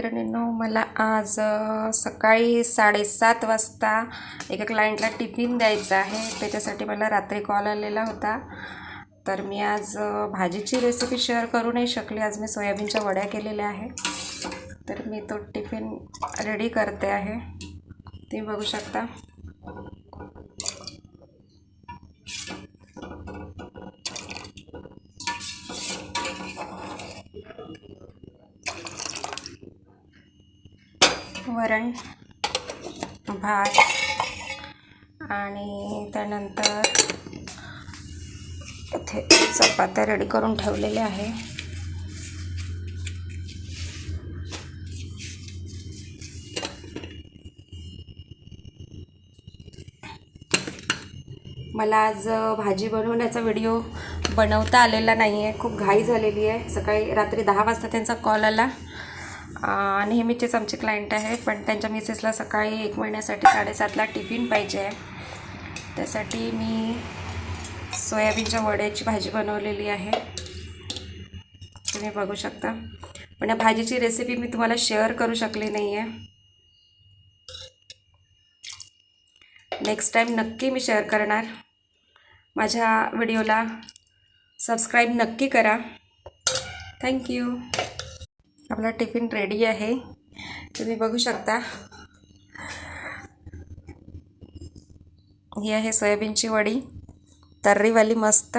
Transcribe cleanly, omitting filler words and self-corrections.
मित्रांनो, मला आज सकाळी 7:30 वाजता एका क्लायंटला टिफिन द्यायचा आहे. त्याच्यासाठी मला रात्री कॉल आलेला होता. तर मी आज भाजीची रेसिपी शेअर करू नाही शकले. आज मी सोयाबीनच्या वड्या केलेल्या आहे. तर मी तो टिफिन रेडी करते आहे. तुम्ही बघू शकता. वरण, भात आणि त्यानंतर इथे चपात्या रेडी करून ठेवलेल्या आहे. मला आज भाजी बनवण्याचा व्हिडिओ बनवता आलेला नाही आहे. खूप घाई झालेली आहे. सकाळी रात्री 10 वाजता त्यांचा कॉल आला. नेहमीचेच आमचे क्लायंट आहे, पण त्यांच्या मिसेसला सकाळी 1 महिन्यासाठी 7:30ला टिफिन पाहिजे आहे. त्यासाठी मी सोयाबीनच्या वड्याची भाजी बनवलेली आहे. तुम्ही बघू शकता. पण या भाजीची रेसिपी मी तुम्हाला शेअर करू शकली नाही आहे. नेक्स्ट टाईम नक्की मी शेअर करणार. माझ्या व्हिडिओला सबस्क्राईब नक्की करा. थँक्यू. आपला टिफिन रेडी आहे. तुम्ही बघू शकता. ही आहे सोयाबीनची वडी, तर्रीवाली मस्त.